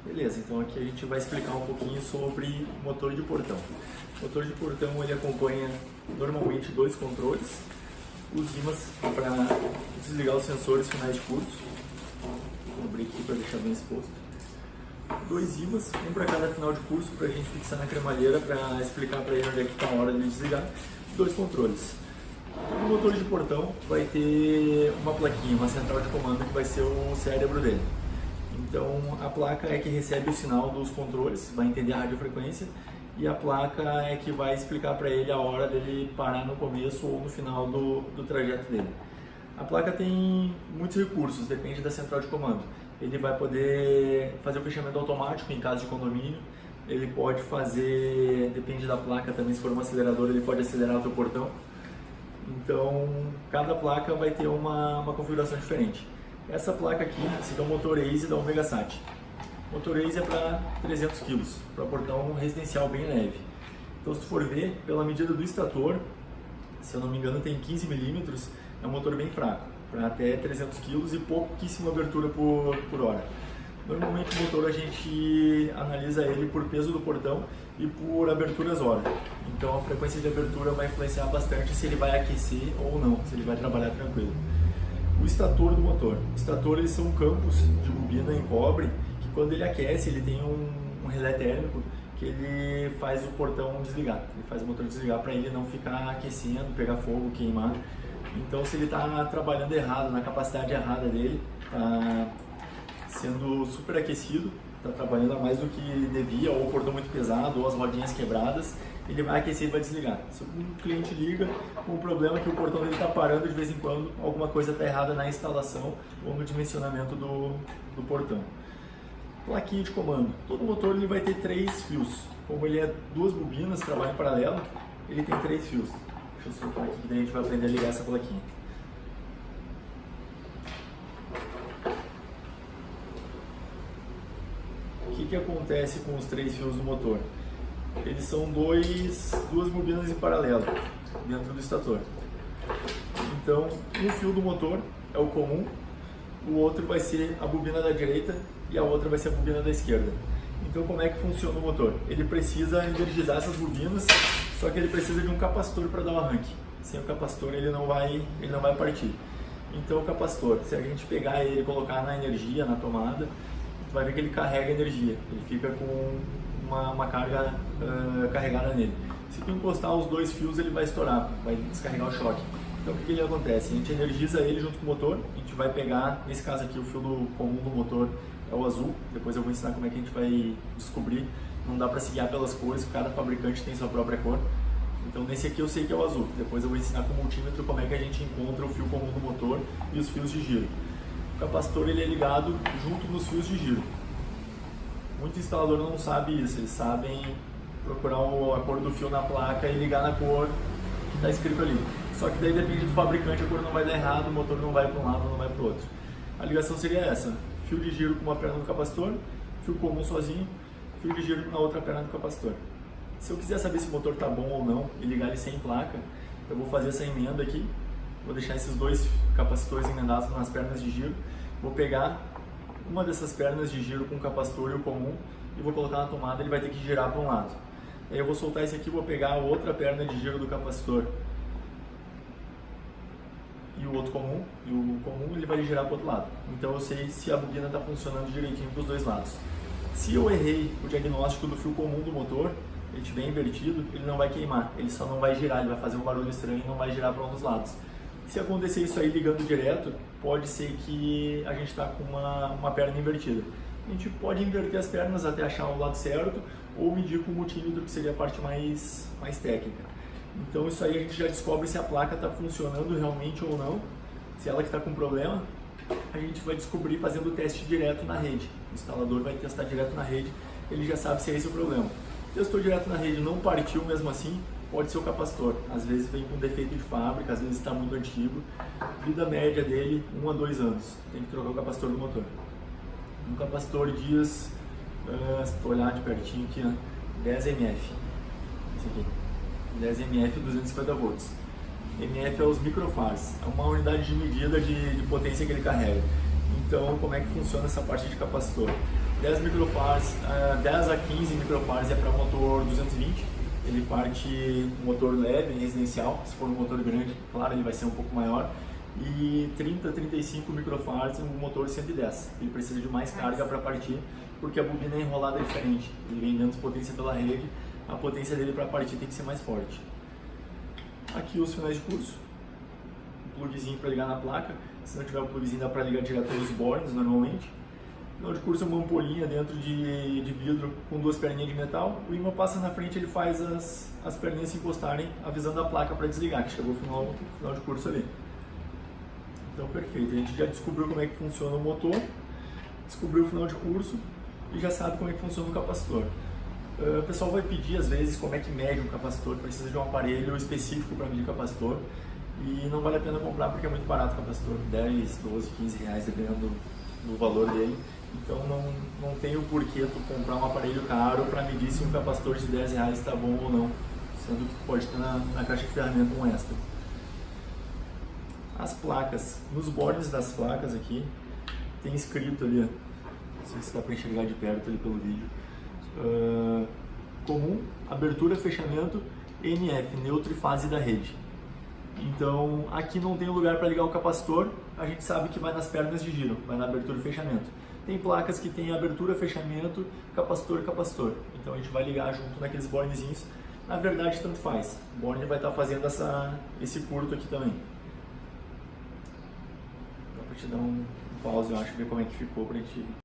Beleza, então aqui a gente vai explicar um pouquinho sobre o motor de portão. O motor de portão ele acompanha normalmente dois controles, os ímãs para desligar os sensores finais de curso. Vou abrir aqui para deixar bem exposto. Dois ímãs, um para cada final de curso para a gente fixar na cremalheira para explicar para ele onde é que está a hora de desligar. Dois controles. O motor de portão vai ter uma plaquinha, uma central de comando que vai ser o cérebro dele. Então a placa é que recebe o sinal dos controles, vai entender a radiofrequência, e a placa é que vai explicar para ele a hora dele parar no começo ou no final do trajeto dele. A placa tem muitos recursos, depende da central de comando. Ele vai poder fazer o fechamento automático em caso de condomínio, ele pode fazer, depende da placa também, se for um acelerador ele pode acelerar o teu portão. Então cada placa vai ter uma configuração diferente. Essa placa aqui, esse aqui é o motor Ace da Omegasat. O motor Ace é para 300 kg, para portão residencial bem leve. Então se tu for ver, pela medida do estator, se eu não me engano tem 15 mm, é um motor bem fraco, para até 300 kg e pouquíssima abertura por hora. Normalmente o motor a gente analisa ele por peso do portão e por aberturas hora. Então a frequência de abertura vai influenciar bastante se ele vai aquecer ou não, se ele vai trabalhar tranquilo. O estator do motor. Os estatores são campos de bobina em cobre que quando ele aquece ele tem um relé térmico que ele faz o portão desligar. Ele faz o motor desligar para ele não ficar aquecendo, pegar fogo, queimar. Então se ele está trabalhando errado, na capacidade errada dele, está sendo superaquecido, está trabalhando a mais do que devia, ou o portão muito pesado, ou as rodinhas quebradas, ele vai aquecer e vai desligar. Se um cliente liga com o problema que o portão dele está parando de vez em quando, alguma coisa está errada na instalação ou no dimensionamento do portão. Plaquinha de comando. Todo motor ele vai ter 3 fios. Como ele é 2 bobinas, trabalha em paralelo, ele tem 3 fios. Deixa eu soltar aqui que daí a gente vai aprender a ligar essa plaquinha. O que acontece com os 3 fios do motor? Eles são duas bobinas em paralelo dentro do estator. Então, um fio do motor é o comum, o outro vai ser a bobina da direita e a outra vai ser a bobina da esquerda. Então, como é que funciona o motor? Ele precisa energizar essas bobinas, só que ele precisa de um capacitor para dar o arranque. Sem o capacitor ele não vai partir. Então, o capacitor, se a gente pegar ele e colocar na energia, na tomada, vai ver que ele carrega energia, ele fica com uma carga carregada nele. Se tu encostar os 2 fios, ele vai estourar, vai descarregar o choque. Então o que ele acontece? A gente energiza ele junto com o motor, a gente vai pegar, nesse caso aqui o fio comum do motor é o azul, depois eu vou ensinar como é que a gente vai descobrir, não dá para se guiar pelas cores, cada fabricante tem sua própria cor. Então nesse aqui eu sei que é o azul, depois eu vou ensinar com o multímetro como é que a gente encontra o fio comum do motor e os fios de giro. O capacitor ele é ligado junto nos fios de giro. Muito instalador não sabe isso, eles sabem procurar a cor do fio na placa e ligar na cor que está escrito ali. Só que daí depende do fabricante, a cor não vai dar errado, o motor não vai para um lado, não vai para o outro. A ligação seria essa, fio de giro com uma perna do capacitor, fio comum sozinho, fio de giro na outra perna do capacitor. Se eu quiser saber se o motor está bom ou não e ligar ele sem placa, eu vou fazer essa emenda aqui, vou deixar esses 2 capacitores emendados nas pernas de giro, vou pegar uma dessas pernas de giro com o capacitor e o comum e vou colocar na tomada, ele vai ter que girar para um lado. Aí eu vou soltar esse aqui, vou pegar a outra perna de giro do capacitor e o outro comum, e o comum ele vai girar para o outro lado. Então eu sei se a bobina está funcionando direitinho para os 2 lados. Se eu errei o diagnóstico do fio comum do motor, ele estiver invertido, ele não vai queimar, ele só não vai girar, ele vai fazer um barulho estranho e não vai girar para um dos lados. Se acontecer isso aí ligando direto, pode ser que a gente está com uma perna invertida. A gente pode inverter as pernas até achar o lado certo ou medir com o multímetro, que seria a parte mais técnica. Então isso aí a gente já descobre se a placa está funcionando realmente ou não. Se ela que está com problema, a gente vai descobrir fazendo o teste direto na rede. O instalador vai testar direto na rede, ele já sabe se é esse o problema. Testou direto na rede, não partiu mesmo assim, pode ser o capacitor. Às vezes vem com defeito de fábrica, às vezes está muito antigo. Vida média dele, 1 a 2 anos. Tem que trocar o capacitor do motor. Um capacitor diz, se tu olhar de pertinho aqui, 10 mF. Esse aqui. 10 mF, 250 volts. mF é os microfarads. É uma unidade de medida de potência que ele carrega. Então, como é que funciona essa parte de capacitor? 10 microfarads, 10 a 15 microfarads é para motor 220. Ele parte motor leve, residencial. Se for um motor grande, claro, ele vai ser um pouco maior. E 30 a 35 microfarads um motor 110. Ele precisa de mais carga para partir, porque a bobina enrolada é diferente. Ele vem menos potência pela rede, a potência dele para partir tem que ser mais forte. Aqui os finais de curso, o plugzinho para ligar na placa. Se não tiver o plugzinho, dá para ligar direto aos bornes normalmente. Final de curso é uma ampolinha dentro de vidro com duas perninhas de metal. O ímã passa na frente, ele faz as perninhas se encostarem, avisando a placa para desligar, que chegou o final de curso ali. Então, perfeito. A gente já descobriu como é que funciona o motor, descobriu o final de curso e já sabe como é que funciona o capacitor. O pessoal vai pedir, às vezes, como é que mede um capacitor, precisa de um aparelho específico para medir capacitor e não vale a pena comprar porque é muito barato o capacitor, 10, 12, 15 reais, dependendo do valor dele. Então, não tem o porquê tu comprar um aparelho caro para medir se um capacitor de 10 reais está bom ou não, sendo que tu pode ter na caixa de ferramenta um extra. As placas, nos bordes das placas aqui, tem escrito ali, não sei se dá para enxergar de perto ali pelo vídeo, comum, abertura, fechamento, NF, neutro e fase da rede. Então, aqui não tem lugar para ligar o capacitor, a gente sabe que vai nas pernas de giro, vai na abertura e fechamento. Tem placas que tem abertura, fechamento, capacitor e capacitor. Então a gente vai ligar junto naqueles bornezinhos. Na verdade, tanto faz. O borne vai estar fazendo esse curto aqui também. Dá para te dar um pause, eu acho, ver como é que ficou para a gente